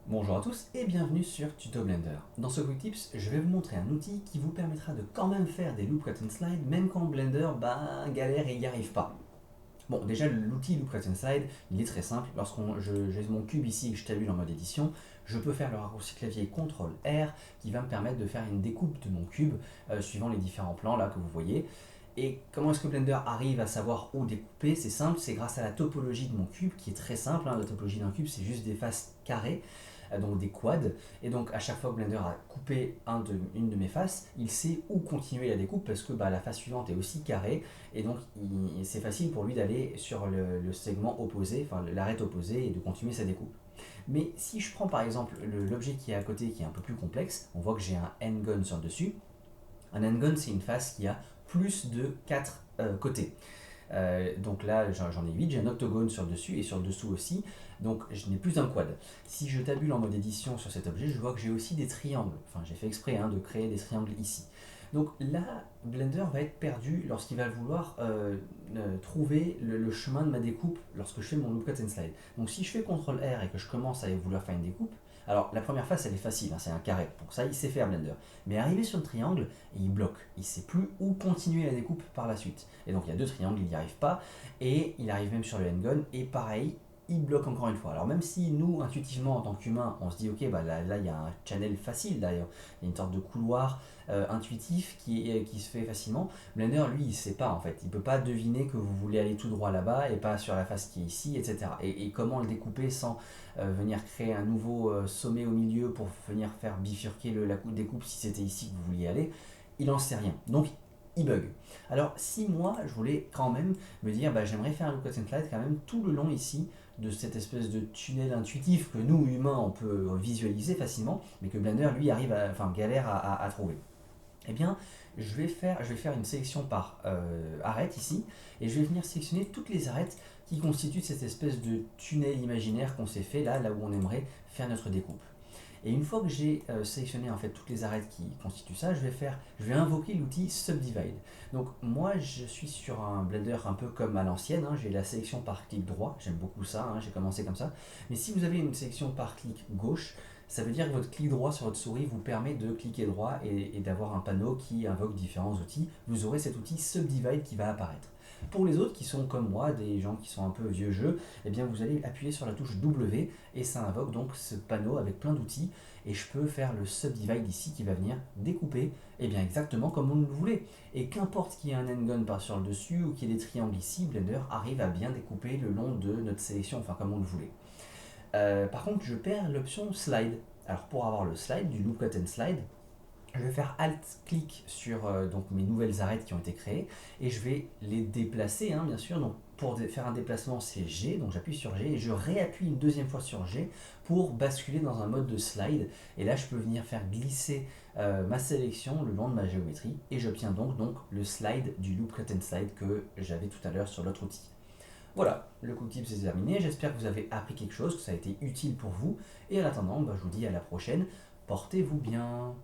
Bonjour à tous et bienvenue sur Tuto Blender. Dans ce Quick Tips, je vais vous montrer un outil qui vous permettra de quand même faire des Loop Cut and Slide même quand Blender galère et il n'y arrive pas. Bon, déjà l'outil Loop Cut and Slide, il est très simple. J'ai mon cube ici et que je tabule en mode édition, je peux faire le raccourci clavier CTRL R qui va me permettre de faire une découpe de mon cube suivant les différents plans là que vous voyez. Et comment est-ce que Blender arrive à savoir où découper? C'est simple, c'est grâce à la topologie de mon cube qui est très simple. La topologie d'un cube, c'est juste des faces carrées, donc des quads. Et donc à chaque fois que Blender a coupé une de mes faces, il sait où continuer la découpe parce que la face suivante est aussi carrée. Et donc c'est facile pour lui d'aller sur le segment opposé, enfin l'arête opposée et de continuer sa découpe. Mais si je prends par exemple l'objet qui est à côté qui est un peu plus complexe, on voit que j'ai un n-gun sur le dessus. Un n-gun, c'est une face qui a plus de 4 côtés. Donc là, j'en ai 8, j'ai un octogone sur le dessus et sur le dessous aussi, donc je n'ai plus un quad. Si je tabule en mode édition sur cet objet, je vois que j'ai aussi des triangles. Enfin, j'ai fait exprès de créer des triangles ici. Donc là, Blender va être perdu lorsqu'il va vouloir trouver le chemin de ma découpe lorsque je fais mon Loop Cut and Slide. Donc si je fais CTRL R et que je commence à vouloir faire une découpe, alors la première face elle est facile, c'est un carré, donc ça il sait faire Blender. Mais arrivé sur le triangle, il bloque, il ne sait plus où continuer la découpe par la suite. Et donc il y a deux triangles, il n'y arrive pas, et il arrive même sur le n-gun, et pareil, il bloque encore une fois. Alors même si nous, intuitivement, en tant qu'humains, on se dit ok, là il y a un channel facile d'ailleurs, il y a une sorte de couloir intuitif qui se fait facilement, Blender lui il sait pas en fait, il peut pas deviner que vous voulez aller tout droit là-bas et pas sur la face qui est ici, etc. Et comment le découper sans venir créer un nouveau sommet au milieu pour venir faire bifurquer la découpe si c'était ici que vous vouliez aller, il en sait rien. Donc il bug. Alors si moi je voulais quand même me dire j'aimerais faire un loop cut and slide quand même tout le long ici de cette espèce de tunnel intuitif que nous humains on peut visualiser facilement mais que Blender lui galère à trouver. Eh bien je vais faire une sélection par arête ici et je vais venir sélectionner toutes les arêtes qui constituent cette espèce de tunnel imaginaire qu'on s'est fait là où on aimerait faire notre découpe. Et une fois que j'ai sélectionné en fait toutes les arêtes qui constituent ça, je vais invoquer l'outil Subdivide. Donc moi je suis sur un Blender un peu comme à l'ancienne, j'ai la sélection par clic droit, j'aime beaucoup ça, j'ai commencé comme ça. Mais si vous avez une sélection par clic gauche, ça veut dire que votre clic droit sur votre souris vous permet de cliquer droit et d'avoir un panneau qui invoque différents outils. Vous aurez cet outil Subdivide qui va apparaître. Pour les autres qui sont comme moi, des gens qui sont un peu vieux jeu, eh bien vous allez appuyer sur la touche W et ça invoque donc ce panneau avec plein d'outils et je peux faire le subdivide ici qui va venir découper exactement comme on le voulait. Et qu'importe qu'il y ait un n-gun par sur le dessus ou qu'il y ait des triangles ici, Blender arrive à bien découper le long de notre sélection, enfin comme on le voulait. Par contre, je perds l'option slide. Alors pour avoir le slide du loop cut and slide, je vais faire Alt-clic sur mes nouvelles arêtes qui ont été créées et je vais les déplacer, bien sûr. Donc, pour faire un déplacement, c'est G, donc j'appuie sur G et je réappuie une deuxième fois sur G pour basculer dans un mode de slide. Et là, je peux venir faire glisser ma sélection le long de ma géométrie et j'obtiens donc le slide du Loop Cut and Slide que j'avais tout à l'heure sur l'autre outil. Voilà, le Quick Tips est terminé. J'espère que vous avez appris quelque chose, que ça a été utile pour vous. Et en attendant, je vous dis à la prochaine. Portez-vous bien.